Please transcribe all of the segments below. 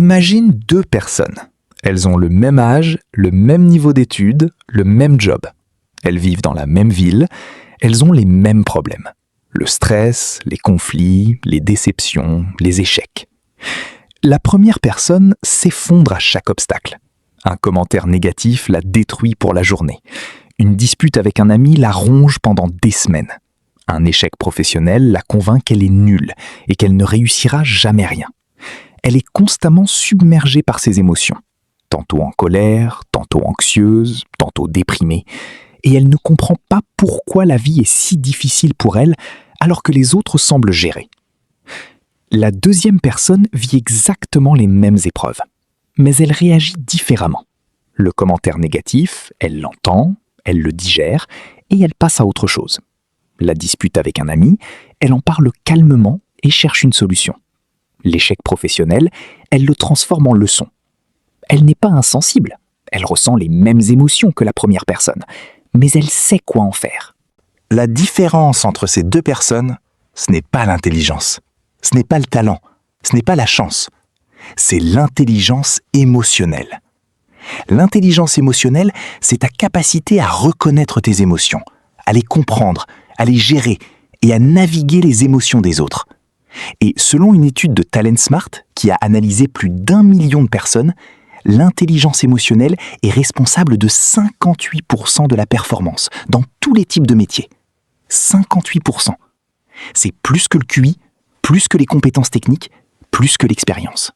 Imagine deux personnes. Elles ont le même âge, le même niveau d'études, le même job. Elles vivent dans la même ville, elles ont les mêmes problèmes. Le stress, les conflits, les déceptions, les échecs. La première personne s'effondre à chaque obstacle. Un commentaire négatif la détruit pour la journée. Une dispute avec un ami la ronge pendant des semaines. Un échec professionnel la convainc qu'elle est nulle et qu'elle ne réussira jamais rien. Elle est constamment submergée par ses émotions. Tantôt en colère, tantôt anxieuse, tantôt déprimée. Et elle ne comprend pas pourquoi la vie est si difficile pour elle alors que les autres semblent gérer. La deuxième personne vit exactement les mêmes épreuves, mais elle réagit différemment. Le commentaire négatif, elle l'entend, elle le digère et elle passe à autre chose. La dispute avec un ami, elle en parle calmement et cherche une solution. L'échec professionnel, elle le transforme en leçon. Elle n'est pas insensible, elle ressent les mêmes émotions que la première personne, mais elle sait quoi en faire. La différence entre ces deux personnes, ce n'est pas l'intelligence, ce n'est pas le talent, ce n'est pas la chance, c'est l'intelligence émotionnelle. L'intelligence émotionnelle, c'est ta capacité à reconnaître tes émotions, à les comprendre, à les gérer et à naviguer les émotions des autres. Et selon une étude de Talent Smart qui a analysé plus d'1 million de personnes, l'intelligence émotionnelle est responsable de 58% de la performance dans tous les types de métiers. 58%. C'est plus que le QI, plus que les compétences techniques, plus que l'expérience.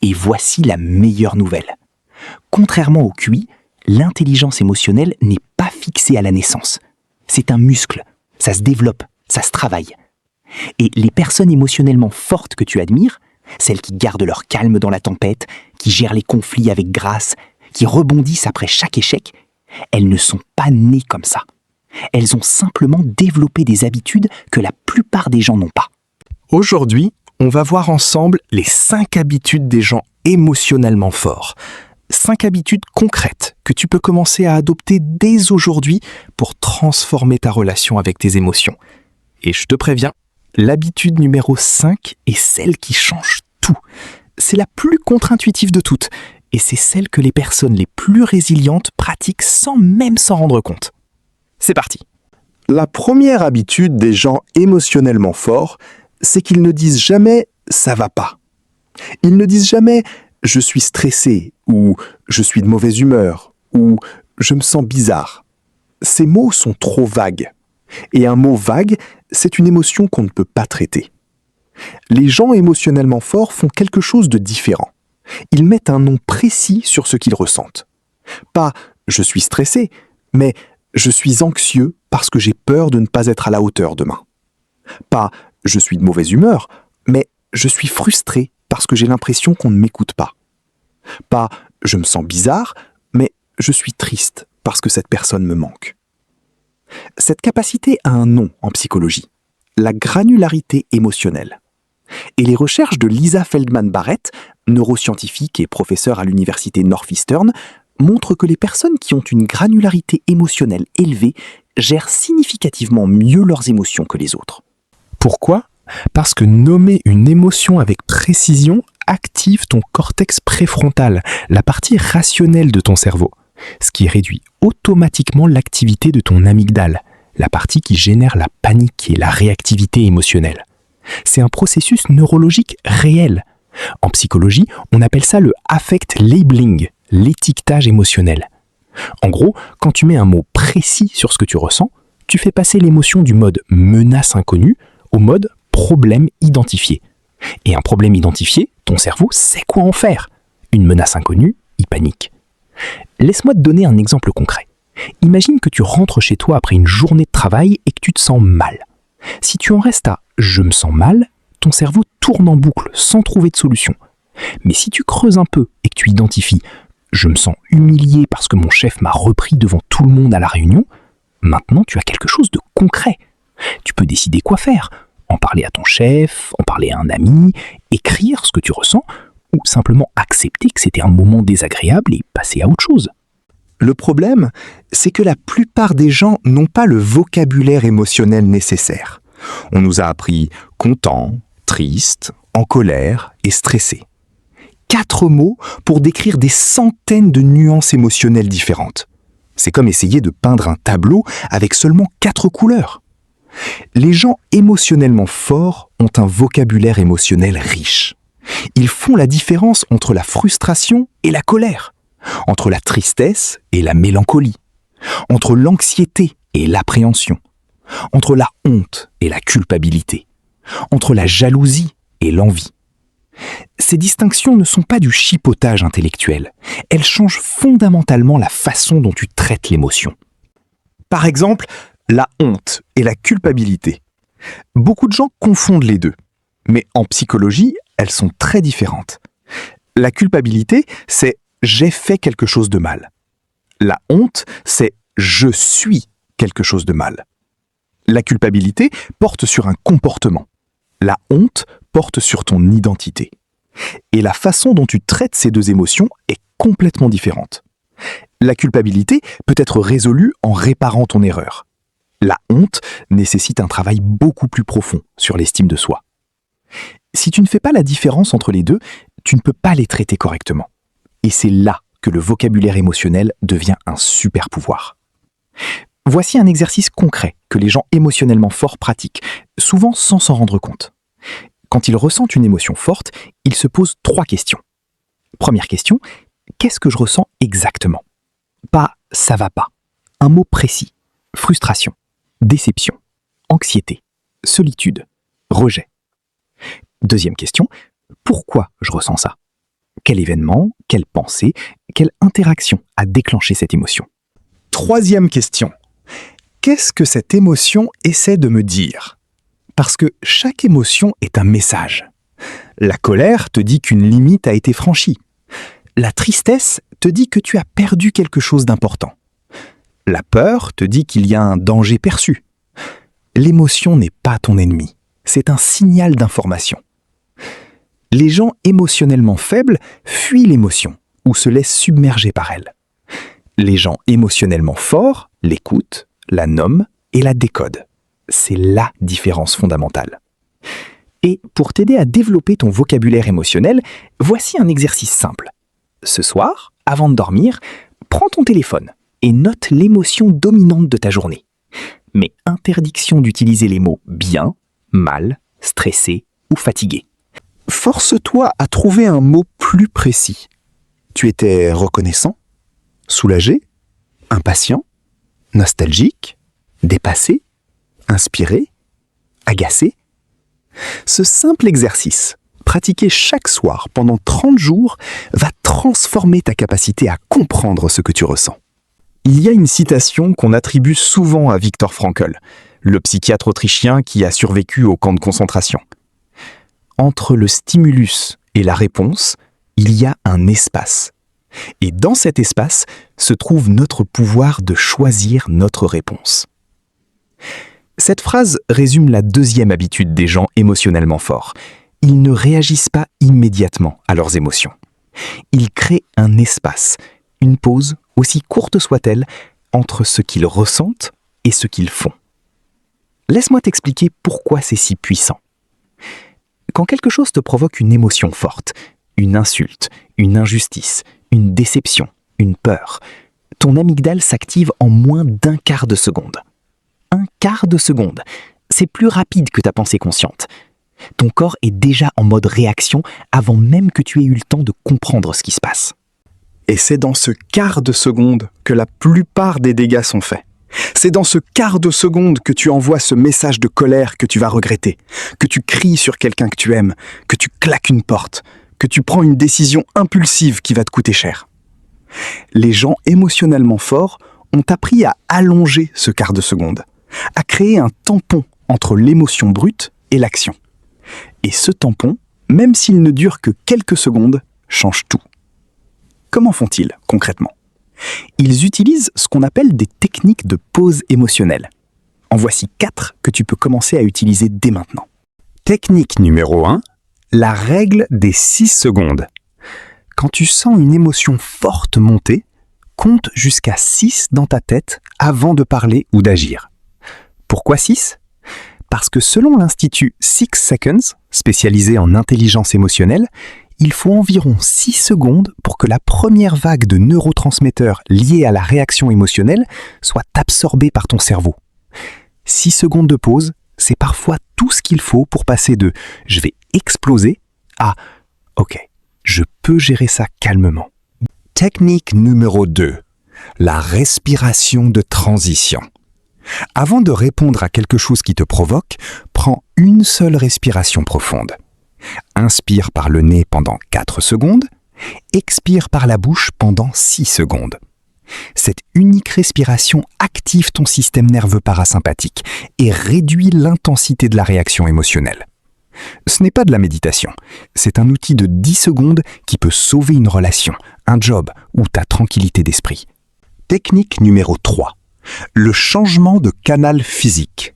Et voici la meilleure nouvelle. Contrairement au QI, l'intelligence émotionnelle n'est pas fixée à la naissance. C'est un muscle, ça se développe, ça se travaille. Et les personnes émotionnellement fortes que tu admires, celles qui gardent leur calme dans la tempête, qui gèrent les conflits avec grâce, qui rebondissent après chaque échec, elles ne sont pas nées comme ça. Elles ont simplement développé des habitudes que la plupart des gens n'ont pas. Aujourd'hui, on va voir ensemble les 5 habitudes des gens émotionnellement forts. 5 habitudes concrètes que tu peux commencer à adopter dès aujourd'hui pour transformer ta relation avec tes émotions. Et je te préviens, l'habitude numéro 5 est celle qui change tout. C'est la plus contre-intuitive de toutes et c'est celle que les personnes les plus résilientes pratiquent sans même s'en rendre compte. C'est parti. La première habitude des gens émotionnellement forts, c'est qu'ils ne disent jamais « ça va pas ». Ils ne disent jamais « je suis stressé » ou « je suis de mauvaise humeur » ou « je me sens bizarre ». Ces mots sont trop vagues. Et un mot vague, c'est une émotion qu'on ne peut pas traiter. Les gens émotionnellement forts font quelque chose de différent. Ils mettent un nom précis sur ce qu'ils ressentent. Pas « je suis stressé », mais « je suis anxieux parce que j'ai peur de ne pas être à la hauteur demain ». Pas « je suis de mauvaise humeur », mais « je suis frustré parce que j'ai l'impression qu'on ne m'écoute pas ». Pas « je me sens bizarre », mais « je suis triste parce que cette personne me manque ». Cette capacité a un nom en psychologie, la granularité émotionnelle. Et les recherches de Lisa Feldman Barrett, neuroscientifique et professeure à l'université Northeastern, montrent que les personnes qui ont une granularité émotionnelle élevée gèrent significativement mieux leurs émotions que les autres. Pourquoi ? Parce que nommer une émotion avec précision active ton cortex préfrontal, la partie rationnelle de ton cerveau, ce qui réduit automatiquement l'activité de ton amygdale, la partie qui génère la panique et la réactivité émotionnelle. C'est un processus neurologique réel. En psychologie, on appelle ça le affect labeling, l'étiquetage émotionnel. En gros, quand tu mets un mot précis sur ce que tu ressens, tu fais passer l'émotion du mode menace inconnue au mode problème identifié. Et un problème identifié, ton cerveau sait quoi en faire. Une menace inconnue, il panique. Laisse-moi te donner un exemple concret. Imagine que tu rentres chez toi après une journée de travail et que tu te sens mal. Si tu en restes à « je me sens mal », ton cerveau tourne en boucle sans trouver de solution. Mais si tu creuses un peu et que tu identifies « je me sens humilié parce que mon chef m'a repris devant tout le monde à la réunion », maintenant tu as quelque chose de concret. Tu peux décider quoi faire, en parler à ton chef, en parler à un ami, écrire ce que tu ressens, ou simplement accepter que c'était un moment désagréable et passer à autre chose. Le problème, c'est que la plupart des gens n'ont pas le vocabulaire émotionnel nécessaire. On nous a appris content, triste, en colère et stressé. 4 mots pour décrire des centaines de nuances émotionnelles différentes. C'est comme essayer de peindre un tableau avec seulement 4 couleurs. Les gens émotionnellement forts ont un vocabulaire émotionnel riche. Ils font la différence entre la frustration et la colère, entre la tristesse et la mélancolie, entre l'anxiété et l'appréhension, entre la honte et la culpabilité, entre la jalousie et l'envie. Ces distinctions ne sont pas du chipotage intellectuel, elles changent fondamentalement la façon dont tu traites l'émotion. Par exemple, la honte et la culpabilité. Beaucoup de gens confondent les deux, mais en psychologie, elles sont très différentes. La culpabilité, c'est « j'ai fait quelque chose de mal ». La honte, c'est « je suis quelque chose de mal ». La culpabilité porte sur un comportement. La honte porte sur ton identité. Et la façon dont tu traites ces deux émotions est complètement différente. La culpabilité peut être résolue en réparant ton erreur. La honte nécessite un travail beaucoup plus profond sur l'estime de soi. Si tu ne fais pas la différence entre les deux, tu ne peux pas les traiter correctement. Et c'est là que le vocabulaire émotionnel devient un super pouvoir. Voici un exercice concret que les gens émotionnellement forts pratiquent, souvent sans s'en rendre compte. Quand ils ressentent une émotion forte, ils se posent 3 questions. Première question, qu'est-ce que je ressens exactement ? Pas « ça va pas ». Un mot précis. Frustration, déception, anxiété, solitude, rejet. Deuxième question, pourquoi je ressens ça ? Quel événement, quelle pensée, quelle interaction a déclenché cette émotion ? Troisième question, qu'est-ce que cette émotion essaie de me dire ? Parce que chaque émotion est un message. La colère te dit qu'une limite a été franchie. La tristesse te dit que tu as perdu quelque chose d'important. La peur te dit qu'il y a un danger perçu. L'émotion n'est pas ton ennemi, c'est un signal d'information. Les gens émotionnellement faibles fuient l'émotion ou se laissent submerger par elle. Les gens émotionnellement forts l'écoutent, la nomment et la décodent. C'est la différence fondamentale. Et pour t'aider à développer ton vocabulaire émotionnel, voici un exercice simple. Ce soir, avant de dormir, prends ton téléphone et note l'émotion dominante de ta journée. Mais interdiction d'utiliser les mots bien, mal, stressé ou fatigué. Force-toi à trouver un mot plus précis. Tu étais reconnaissant, soulagé, impatient, nostalgique, dépassé, inspiré, agacé. Ce simple exercice, pratiqué chaque soir pendant 30 jours, va transformer ta capacité à comprendre ce que tu ressens. Il y a une citation qu'on attribue souvent à Viktor Frankl, le psychiatre autrichien qui a survécu au camp de concentration. Entre le stimulus et la réponse, il y a un espace. Et dans cet espace se trouve notre pouvoir de choisir notre réponse. Cette phrase résume la deuxième habitude des gens émotionnellement forts. Ils ne réagissent pas immédiatement à leurs émotions. Ils créent un espace, une pause, aussi courte soit-elle, entre ce qu'ils ressentent et ce qu'ils font. Laisse-moi t'expliquer pourquoi c'est si puissant. Quand quelque chose te provoque une émotion forte, une insulte, une injustice, une déception, une peur, ton amygdale s'active en moins d'un quart de seconde. Un quart de seconde, c'est plus rapide que ta pensée consciente. Ton corps est déjà en mode réaction avant même que tu aies eu le temps de comprendre ce qui se passe. Et c'est dans ce quart de seconde que la plupart des dégâts sont faits. C'est dans ce quart de seconde que tu envoies ce message de colère que tu vas regretter, que tu cries sur quelqu'un que tu aimes, que tu claques une porte, que tu prends une décision impulsive qui va te coûter cher. Les gens émotionnellement forts ont appris à allonger ce quart de seconde, à créer un tampon entre l'émotion brute et l'action. Et ce tampon, même s'il ne dure que quelques secondes, change tout. Comment font-ils concrètement ? Ils utilisent ce qu'on appelle des techniques de pause émotionnelle. En voici 4 que tu peux commencer à utiliser dès maintenant. Technique numéro 1, la règle des 6 secondes. Quand tu sens une émotion forte monter, compte jusqu'à 6 dans ta tête avant de parler ou d'agir. Pourquoi 6 ? Parce que selon l'Institut 6 Seconds, spécialisé en intelligence émotionnelle, Il faut environ 6 secondes pour que la première vague de neurotransmetteurs liés à la réaction émotionnelle soit absorbée par ton cerveau. 6 secondes de pause, c'est parfois tout ce qu'il faut pour passer de « je vais exploser » à « ok, je peux gérer ça calmement ». Technique numéro 2. La respiration de transition. Avant de répondre à quelque chose qui te provoque, prends une seule respiration profonde. Inspire par le nez pendant 4 secondes, expire par la bouche pendant 6 secondes. Cette unique respiration active ton système nerveux parasympathique et réduit l'intensité de la réaction émotionnelle. Ce n'est pas de la méditation, c'est un outil de 10 secondes qui peut sauver une relation, un job ou ta tranquillité d'esprit. Technique numéro 3. Le changement de canal physique.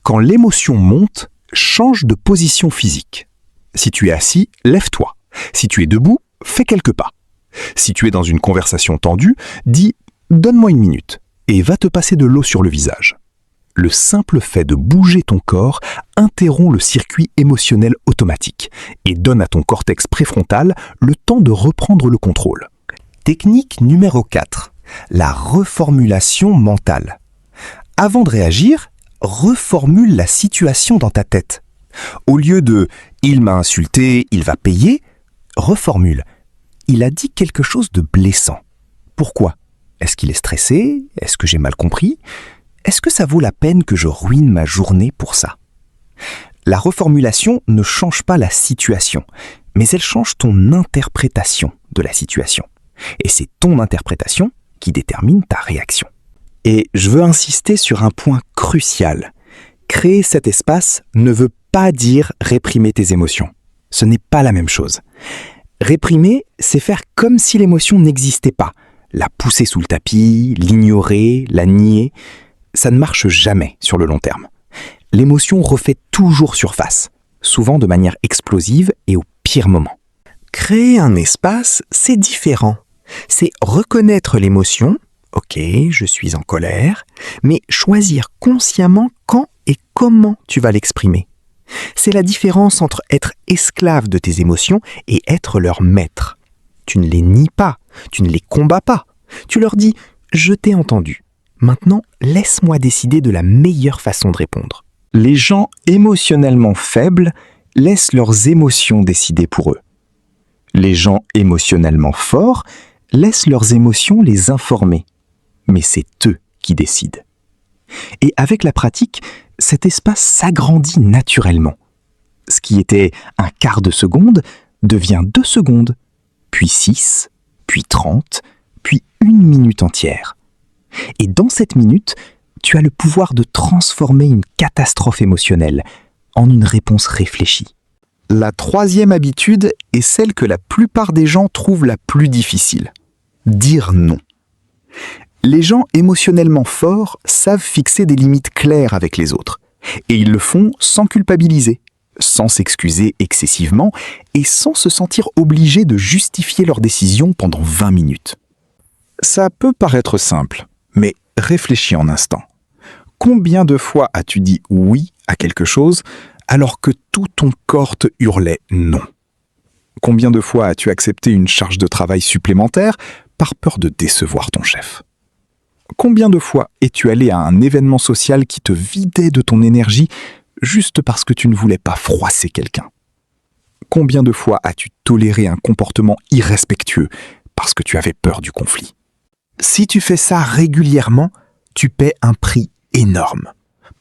Quand l'émotion monte, change de position physique. Si tu es assis, lève-toi. Si tu es debout, fais quelques pas. Si tu es dans une conversation tendue, dis « donne-moi une minute » et va te passer de l'eau sur le visage. Le simple fait de bouger ton corps interrompt le circuit émotionnel automatique et donne à ton cortex préfrontal le temps de reprendre le contrôle. Technique numéro 4. La reformulation mentale. Avant de réagir, reformule la situation dans ta tête. Au lieu de « il m'a insulté, il va payer », reformule « il a dit quelque chose de blessant ». Pourquoi ? Est-ce qu'il est stressé ? Est-ce que j'ai mal compris ? Est-ce que ça vaut la peine que je ruine ma journée pour ça ? La reformulation ne change pas la situation, mais elle change ton interprétation de la situation. Et c'est ton interprétation qui détermine ta réaction. Et je veux insister sur un point crucial. Créer cet espace ne veut pas dire réprimer tes émotions. Ce n'est pas la même chose. Réprimer, c'est faire comme si l'émotion n'existait pas. La pousser sous le tapis, l'ignorer, la nier. Ça ne marche jamais sur le long terme. L'émotion refait toujours surface, souvent de manière explosive et au pire moment. Créer un espace, c'est différent. C'est reconnaître l'émotion, ok, je suis en colère, mais choisir consciemment quand et comment tu vas l'exprimer. C'est la différence entre être esclave de tes émotions et être leur maître. Tu ne les nies pas, tu ne les combats pas. Tu leur dis « je t'ai entendu ». Maintenant, laisse-moi décider de la meilleure façon de répondre. Les gens émotionnellement faibles laissent leurs émotions décider pour eux. Les gens émotionnellement forts laissent leurs émotions les informer. Mais c'est eux qui décident. Et avec la pratique, cet espace s'agrandit naturellement. Ce qui était un quart de seconde devient 2 secondes, puis 6, puis 30, puis 1 minute entière. Et dans cette minute, tu as le pouvoir de transformer une catastrophe émotionnelle en une réponse réfléchie. La 3e habitude est celle que la plupart des gens trouvent la plus difficile. Dire non. Les gens émotionnellement forts savent fixer des limites claires avec les autres. Et ils le font sans culpabiliser, sans s'excuser excessivement et sans se sentir obligés de justifier leur décision pendant 20 minutes. Ça peut paraître simple, mais réfléchis un instant. Combien de fois as-tu dit oui à quelque chose alors que tout ton corps te hurlait non ? Combien de fois as-tu accepté une charge de travail supplémentaire par peur de décevoir ton chef ? Combien de fois es-tu allé à un événement social qui te vidait de ton énergie juste parce que tu ne voulais pas froisser quelqu'un ? Combien de fois as-tu toléré un comportement irrespectueux parce que tu avais peur du conflit ? Si tu fais ça régulièrement, tu paies un prix énorme.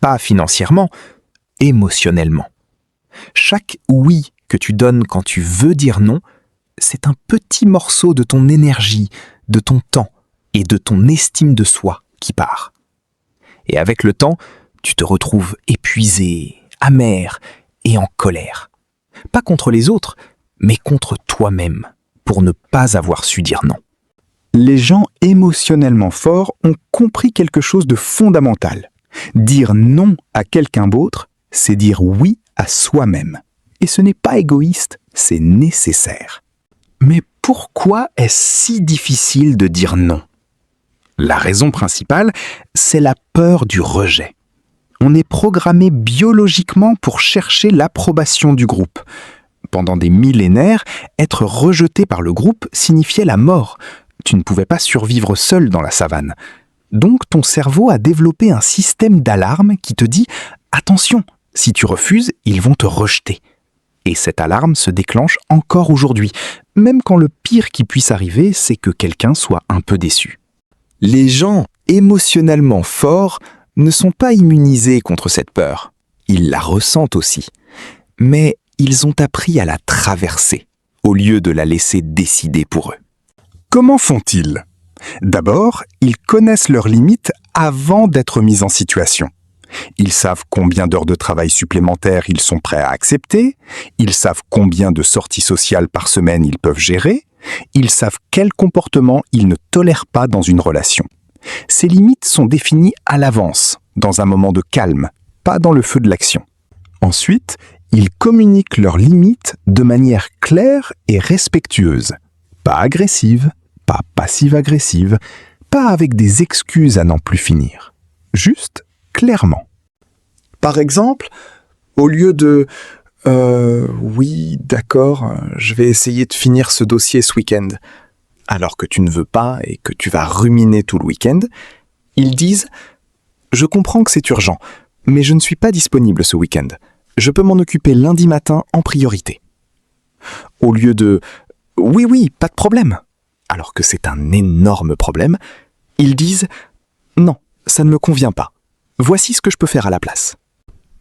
Pas financièrement, émotionnellement. Chaque oui que tu donnes quand tu veux dire non, c'est un petit morceau de ton énergie, de ton temps et de ton estime de soi qui part. Et avec le temps, tu te retrouves épuisé, amer et en colère. Pas contre les autres, mais contre toi-même, pour ne pas avoir su dire non. Les gens émotionnellement forts ont compris quelque chose de fondamental. Dire non à quelqu'un d'autre, c'est dire oui à soi-même. Et ce n'est pas égoïste, c'est nécessaire. Mais pourquoi est-ce si difficile de dire non ? La raison principale, c'est la peur du rejet. On est programmé biologiquement pour chercher l'approbation du groupe, Pendant des millénaires, être rejeté par le groupe signifiait la mort. Tu ne pouvais pas survivre seul dans la savane. Donc ton cerveau a développé un système d'alarme qui te dit « Attention, si tu refuses, ils vont te rejeter ». Et cette alarme se déclenche encore aujourd'hui, même quand le pire qui puisse arriver, c'est que quelqu'un soit un peu déçu. Les gens émotionnellement forts ne sont pas immunisés contre cette peur. Ils la ressentent aussi. Mais ils ont appris à la traverser, au lieu de la laisser décider pour eux. Comment font-ils ? D'abord, ils connaissent leurs limites avant d'être mis en situation. Ils savent combien d'heures de travail supplémentaires ils sont prêts à accepter, ils savent combien de sorties sociales par semaine ils peuvent gérer, ils savent quel comportement ils ne tolèrent pas dans une relation. Ces limites sont définies à l'avance, dans un moment de calme, pas dans le feu de l'action. Ensuite, ils communiquent leurs limites de manière claire et respectueuse, pas agressive, pas passive-agressive, pas avec des excuses à n'en plus finir. Juste clairement. Par exemple, au lieu de « oui, d'accord, je vais essayer de finir ce dossier ce week-end », alors que tu ne veux pas et que tu vas ruminer tout le week-end, ils disent « je comprends que c'est urgent, mais je ne suis pas disponible ce week-end. Je peux m'en occuper lundi matin en priorité. » Au lieu de « oui, pas de problème », alors que c'est un énorme problème, ils disent « non, ça ne me convient pas. Voici ce que je peux faire à la place. »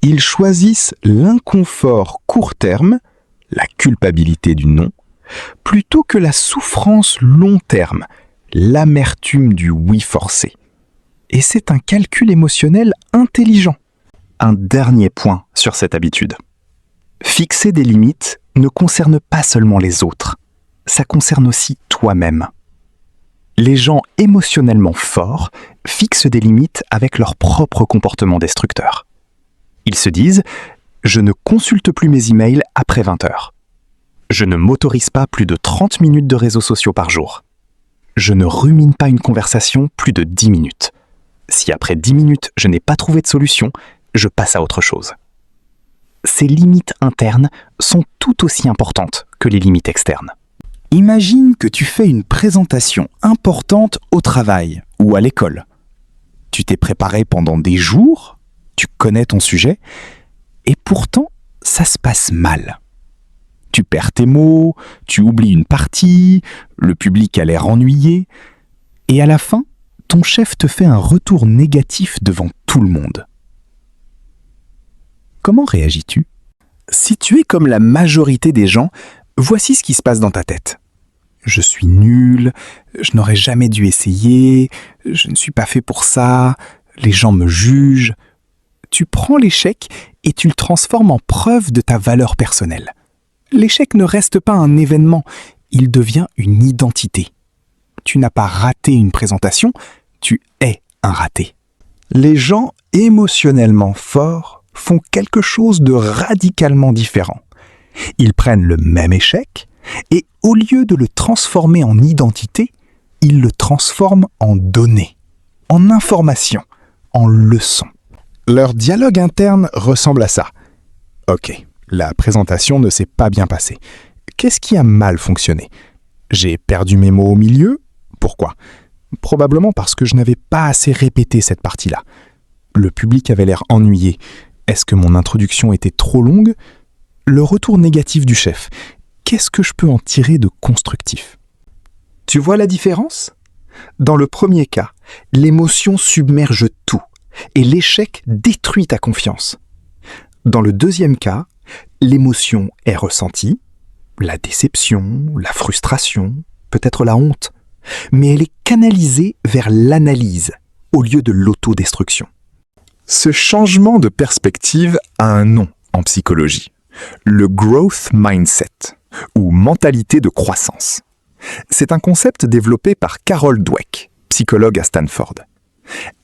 Ils choisissent l'inconfort court terme, la culpabilité du non, plutôt que la souffrance long terme, l'amertume du oui forcé. Et c'est un calcul émotionnel intelligent. Un dernier point sur cette habitude. Fixer des limites ne concerne pas seulement les autres, ça concerne aussi toi-même. Les gens émotionnellement forts fixent des limites avec leur propre comportement destructeur. Ils se disent « je ne consulte plus mes emails après 20 heures. Je ne m'autorise pas plus de 30 minutes de réseaux sociaux par jour. Je ne rumine pas une conversation plus de 10 minutes. Si après 10 minutes je n'ai pas trouvé de solution, je passe à autre chose. » Ces limites internes sont tout aussi importantes que les limites externes. Imagine que tu fais une présentation importante au travail ou à l'école. Tu t'es préparé pendant des jours, tu connais ton sujet, et pourtant, ça se passe mal. Tu perds tes mots, tu oublies une partie, le public a l'air ennuyé, et à la fin, ton chef te fait un retour négatif devant tout le monde. Comment réagis-tu ? Si tu es comme la majorité des gens, voici ce qui se passe dans ta tête. Je suis nul, je n'aurais jamais dû essayer, je ne suis pas fait pour ça, les gens me jugent. Tu prends l'échec et tu le transformes en preuve de ta valeur personnelle. L'échec ne reste pas un événement, il devient une identité. Tu n'as pas raté une présentation, tu es un raté. Les gens émotionnellement forts font quelque chose de radicalement différent. Ils prennent le même échec et au lieu de le transformer en identité, ils le transforment en données, en information, en leçon. Leur dialogue interne ressemble à ça. Ok, la présentation ne s'est pas bien passée. Qu'est-ce qui a mal fonctionné ? J'ai perdu mes mots au milieu ? Pourquoi ? Probablement parce que je n'avais pas assez répété cette partie-là. Le public avait l'air ennuyé. Est-ce que mon introduction était trop longue ? Le retour négatif du chef. Qu'est-ce que je peux en tirer de constructif ? Tu vois la différence ? Dans le premier cas, l'émotion submerge tout et l'échec détruit ta confiance. Dans le deuxième cas, l'émotion est ressentie, la déception, la frustration, peut-être la honte, mais elle est canalisée vers l'analyse au lieu de l'autodestruction. Ce changement de perspective a un nom en psychologie, le growth mindset, ou mentalité de croissance. C'est un concept développé par Carol Dweck, psychologue à Stanford.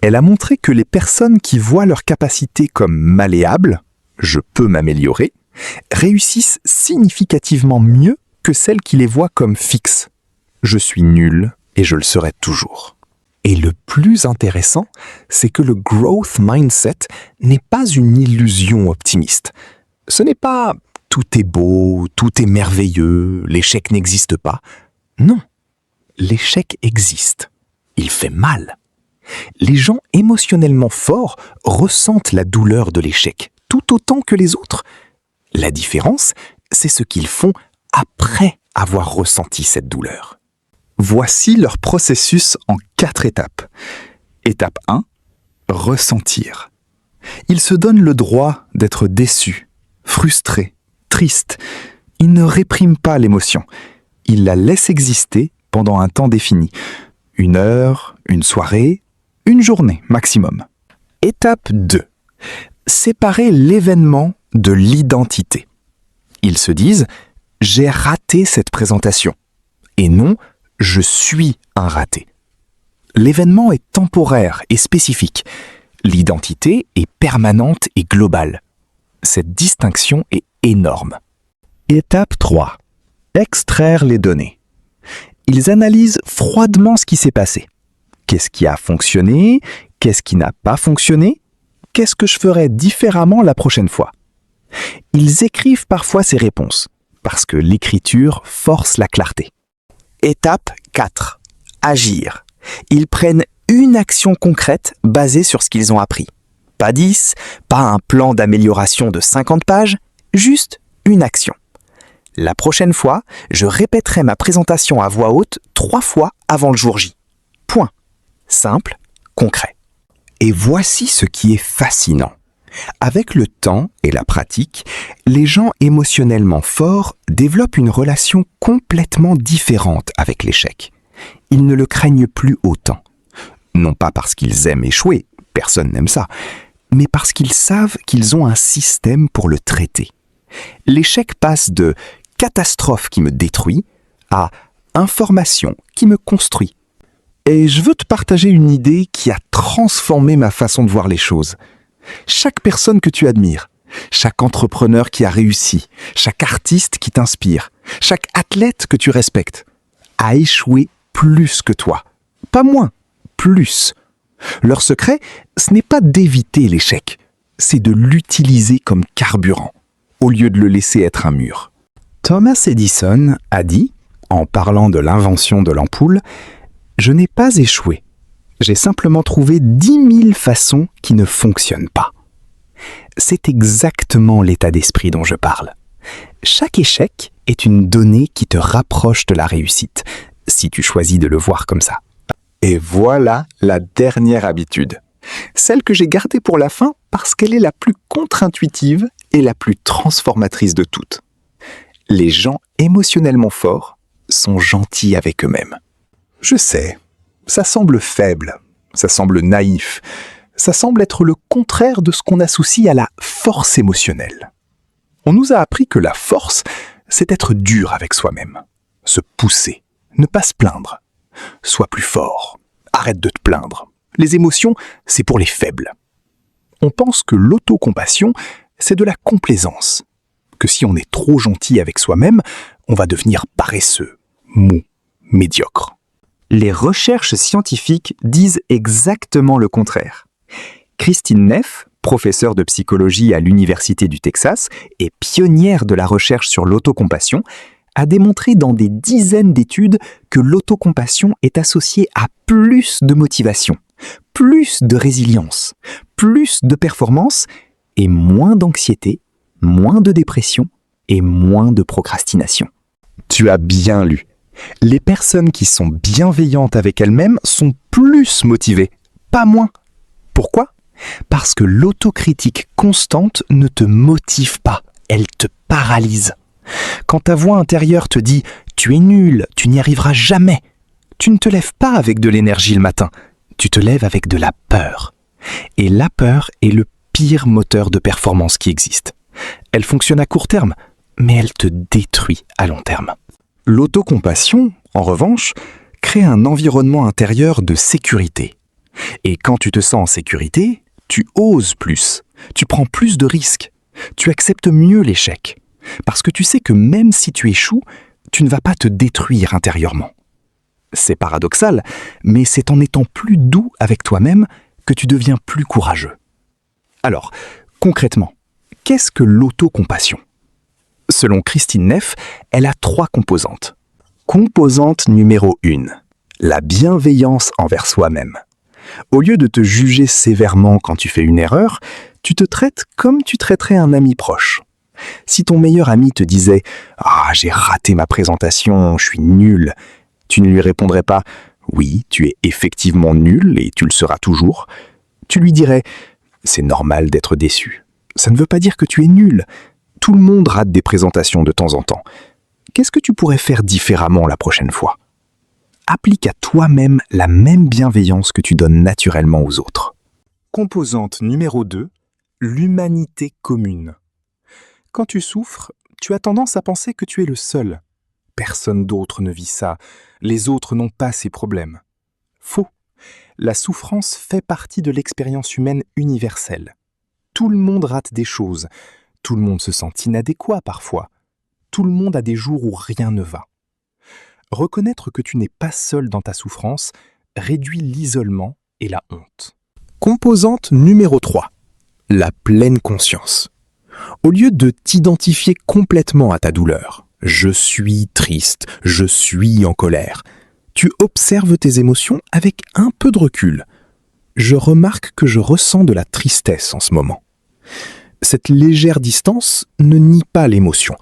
Elle a montré que les personnes qui voient leurs capacités comme malléables, je peux m'améliorer, réussissent significativement mieux que celles qui les voient comme fixes. Je suis nul et je le serai toujours. Et le plus intéressant, c'est que le growth mindset n'est pas une illusion optimiste. Ce n'est pas tout est beau, tout est merveilleux, l'échec n'existe pas. Non, l'échec existe. Il fait mal. Les gens émotionnellement forts ressentent la douleur de l'échec, tout autant que les autres. La différence, c'est ce qu'ils font après avoir ressenti cette douleur. Voici leur processus en 4 étapes. Étape 1, ressentir. Ils se donnent le droit d'être déçus, frustrés, tristes. Ils ne répriment pas l'émotion. Ils la laissent exister pendant un temps défini. 1 heure, une soirée, une journée maximum. Étape 2. Séparer l'événement de l'identité. Ils se disent « j'ai raté cette présentation » et non « je suis un raté ». L'événement est temporaire et spécifique. L'identité est permanente et globale. Cette distinction est énorme. Étape 3. Extraire les données. Ils analysent froidement ce qui s'est passé. Qu'est-ce qui a fonctionné? Qu'est-ce qui n'a pas fonctionné? Qu'est-ce que je ferais différemment la prochaine fois? Ils écrivent parfois ces réponses, parce que l'écriture force la clarté. Étape 4. Agir. Ils prennent une action concrète basée sur ce qu'ils ont appris. Pas 10, pas un plan d'amélioration de 50 pages, juste une action. La prochaine fois, je répéterai ma présentation à voix haute 3 fois avant le jour J. Point. Simple, concret. Et voici ce qui est fascinant. Avec le temps et la pratique, les gens émotionnellement forts développent une relation complètement différente avec l'échec. Ils ne le craignent plus autant. Non pas parce qu'ils aiment échouer, personne n'aime ça, mais parce qu'ils savent qu'ils ont un système pour le traiter. L'échec passe de « catastrophe qui me détruit » à « information qui me construit ». Et je veux te partager une idée qui a transformé ma façon de voir les choses. Chaque personne que tu admires, chaque entrepreneur qui a réussi, chaque artiste qui t'inspire, chaque athlète que tu respectes, a échoué plus que toi. Pas moins, plus. Leur secret, ce n'est pas d'éviter l'échec, c'est de l'utiliser comme carburant, au lieu de le laisser être un mur. Thomas Edison a dit, en parlant de l'invention de l'ampoule, « Je n'ai pas échoué. J'ai simplement trouvé 10 000 façons qui ne fonctionnent pas. » C'est exactement l'état d'esprit dont je parle. Chaque échec est une donnée qui te rapproche de la réussite, si tu choisis de le voir comme ça. Et voilà la dernière habitude. Celle que j'ai gardée pour la fin parce qu'elle est la plus contre-intuitive et la plus transformatrice de toutes. Les gens émotionnellement forts sont gentils avec eux-mêmes. Je sais, ça semble faible, ça semble naïf, ça semble être le contraire de ce qu'on associe à la force émotionnelle. On nous a appris que la force, c'est être dur avec soi-même, se pousser, ne pas se plaindre. Sois plus fort, arrête de te plaindre. Les émotions, c'est pour les faibles. On pense que l'autocompassion, c'est de la complaisance, que si on est trop gentil avec soi-même, on va devenir paresseux, mou, médiocre. Les recherches scientifiques disent exactement le contraire. Christine Neff, professeure de psychologie à l'Université du Texas et pionnière de la recherche sur l'autocompassion, a démontré dans des dizaines d'études que l'autocompassion est associée à plus de motivation, plus de résilience, plus de performance et moins d'anxiété, moins de dépression et moins de procrastination. Tu as bien lu. Les personnes qui sont bienveillantes avec elles-mêmes sont plus motivées, pas moins. Pourquoi ? Parce que l'autocritique constante ne te motive pas, elle te paralyse. Quand ta voix intérieure te dit « tu es nul, tu n'y arriveras jamais », tu ne te lèves pas avec de l'énergie le matin, tu te lèves avec de la peur. Et la peur est le pire moteur de performance qui existe. Elle fonctionne à court terme, mais elle te détruit à long terme. L'autocompassion, en revanche, crée un environnement intérieur de sécurité. Et quand tu te sens en sécurité, tu oses plus, tu prends plus de risques, tu acceptes mieux l'échec. Parce que tu sais que même si tu échoues, tu ne vas pas te détruire intérieurement. C'est paradoxal, mais c'est en étant plus doux avec toi-même que tu deviens plus courageux. Alors, concrètement, qu'est-ce que l'autocompassion ? Selon Christine Neff, elle a 3 composantes. Composante numéro 1, la bienveillance envers soi-même. Au lieu de te juger sévèrement quand tu fais une erreur, tu te traites comme tu traiterais un ami proche. Si ton meilleur ami te disait « Ah, j'ai raté ma présentation, je suis nul », tu ne lui répondrais pas « Oui, tu es effectivement nul et tu le seras toujours ». Tu lui dirais « C'est normal d'être déçu. Ça ne veut pas dire que tu es nul. Tout le monde rate des présentations de temps en temps. Qu'est-ce que tu pourrais faire différemment la prochaine fois ?» Applique à toi-même la même bienveillance que tu donnes naturellement aux autres. Composante numéro 2, l'humanité commune. Quand tu souffres, tu as tendance à penser que tu es le seul. Personne d'autre ne vit ça. Les autres n'ont pas ces problèmes. Faux. La souffrance fait partie de l'expérience humaine universelle. Tout le monde rate des choses. Tout le monde se sent inadéquat parfois. Tout le monde a des jours où rien ne va. Reconnaître que tu n'es pas seul dans ta souffrance réduit l'isolement et la honte. Composante numéro 3. La pleine conscience. Au lieu de t'identifier complètement à ta douleur, je suis triste, je suis en colère, tu observes tes émotions avec un peu de recul. Je remarque que je ressens de la tristesse en ce moment. Cette légère distance ne nie pas l'émotion.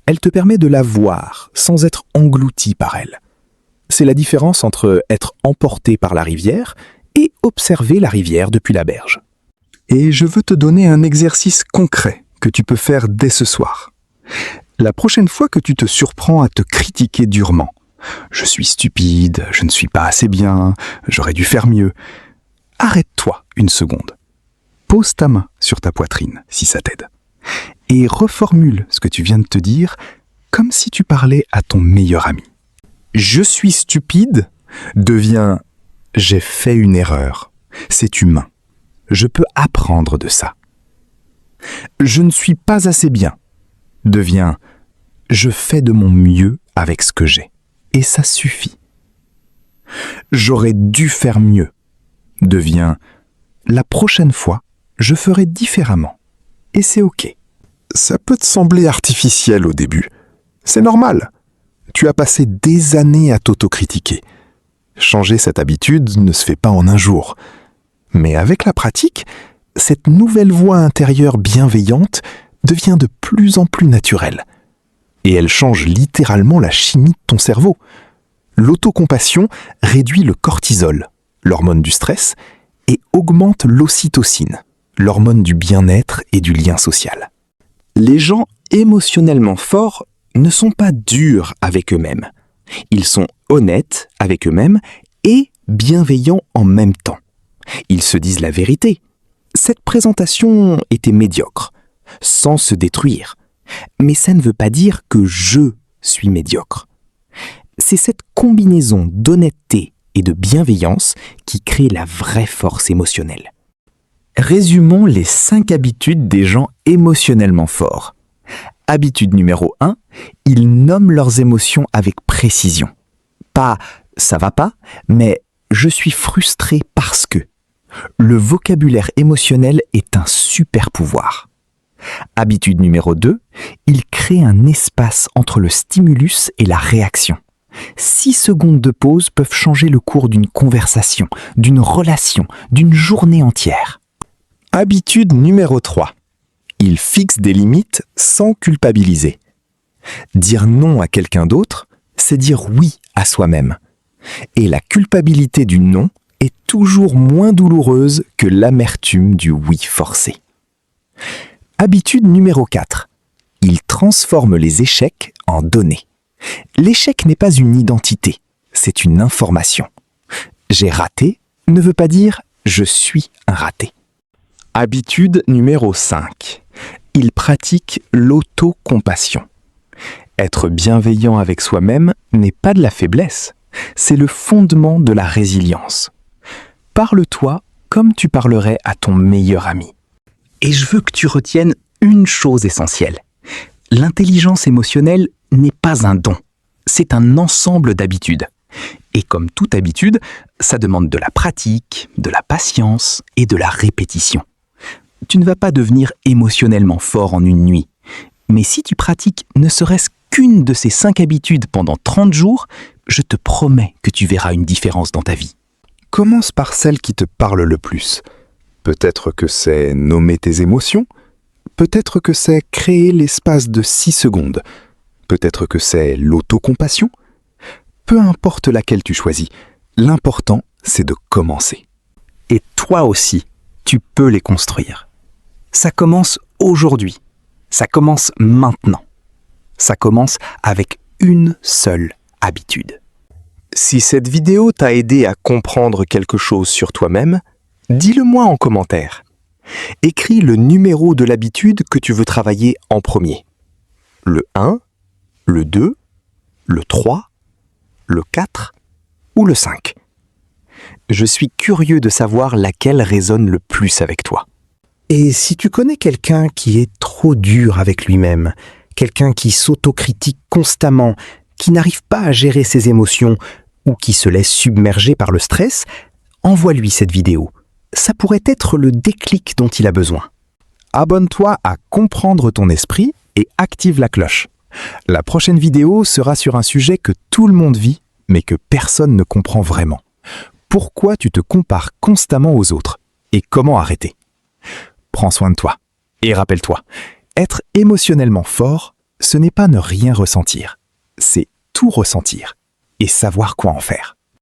Elle te permet de la voir sans être englouti par elle. C'est la différence entre être emporté par la rivière et observer la rivière depuis la berge. Et je veux te donner un exercice concret que tu peux faire dès ce soir. La prochaine fois que tu te surprends à te critiquer durement, je suis stupide, je ne suis pas assez bien, j'aurais dû faire mieux, arrête-toi une seconde. Pose ta main sur ta poitrine si ça t'aide. Et reformule ce que tu viens de te dire comme si tu parlais à ton meilleur ami. Je suis stupide devient j'ai fait une erreur. C'est humain. Je peux apprendre de ça. Je ne suis pas assez bien devient je fais de mon mieux avec ce que j'ai. Et ça suffit. J'aurais dû faire mieux devient la prochaine fois, je ferai différemment. Et c'est OK. Ça peut te sembler artificiel au début. C'est normal. Tu as passé des années à t'autocritiquer. Changer cette habitude ne se fait pas en un jour. Mais avec la pratique, cette nouvelle voix intérieure bienveillante devient de plus en plus naturelle. Et elle change littéralement la chimie de ton cerveau. L'autocompassion réduit le cortisol, l'hormone du stress, et augmente l'ocytocine, l'hormone du bien-être et du lien social. Les gens émotionnellement forts ne sont pas durs avec eux-mêmes. Ils sont honnêtes avec eux-mêmes et bienveillants en même temps. Ils se disent la vérité. Cette présentation était médiocre, sans se détruire. Mais ça ne veut pas dire que je suis médiocre. C'est cette combinaison d'honnêteté et de bienveillance qui crée la vraie force émotionnelle. Résumons les 5 habitudes des gens émotionnellement forts. Habitude numéro 1, ils nomment leurs émotions avec précision. Pas « ça va pas », mais « je suis frustré parce que ». Le vocabulaire émotionnel est un super pouvoir. Habitude numéro 2, ils créent un espace entre le stimulus et la réaction. 6 secondes de pause peuvent changer le cours d'une conversation, d'une relation, d'une journée entière. Habitude numéro 3. Ils fixent des limites sans culpabiliser. Dire non à quelqu'un d'autre, c'est dire oui à soi-même. Et la culpabilité du non est toujours moins douloureuse que l'amertume du oui forcé. Habitude numéro 4. Ils transforment les échecs en données. L'échec n'est pas une identité, c'est une information. J'ai raté ne veut pas dire je suis un raté. Habitude numéro 5. Ils pratiquent l'autocompassion. Être bienveillant avec soi-même n'est pas de la faiblesse, c'est le fondement de la résilience. Parle-toi comme tu parlerais à ton meilleur ami. Et je veux que tu retiennes une chose essentielle. L'intelligence émotionnelle n'est pas un don, c'est un ensemble d'habitudes. Et comme toute habitude, ça demande de la pratique, de la patience et de la répétition. Tu ne vas pas devenir émotionnellement fort en une nuit, Mais si tu pratiques ne serait-ce qu'une de ces 5 habitudes pendant 30 jours, je te promets que tu verras une différence dans ta vie. Commence par celle qui te parle le plus. Peut-être que c'est nommer tes émotions. Peut-être que c'est créer l'espace de 6 secondes. Peut-être que c'est l'autocompassion. Peu importe laquelle tu choisis, l'important, c'est de commencer. Et toi aussi, tu peux les construire. Ça commence aujourd'hui. Ça commence maintenant. Ça commence avec une seule habitude. Si cette vidéo t'a aidé à comprendre quelque chose sur toi-même, dis-le-moi en commentaire. Écris le numéro de l'habitude que tu veux travailler en premier. Le 1, le 2, le 3, le 4 ou le 5. Je suis curieux de savoir laquelle résonne le plus avec toi. Et si tu connais quelqu'un qui est trop dur avec lui-même, quelqu'un qui s'autocritique constamment, qui n'arrive pas à gérer ses émotions ou qui se laisse submerger par le stress, envoie-lui cette vidéo. Ça pourrait être le déclic dont il a besoin. Abonne-toi à Comprendre ton esprit et active la cloche. La prochaine vidéo sera sur un sujet que tout le monde vit, mais que personne ne comprend vraiment. Pourquoi tu te compares constamment aux autres et comment arrêter? Prends soin de toi. Et rappelle-toi, être émotionnellement fort, ce n'est pas ne rien ressentir. C'est tout ressentir et savoir quoi en faire.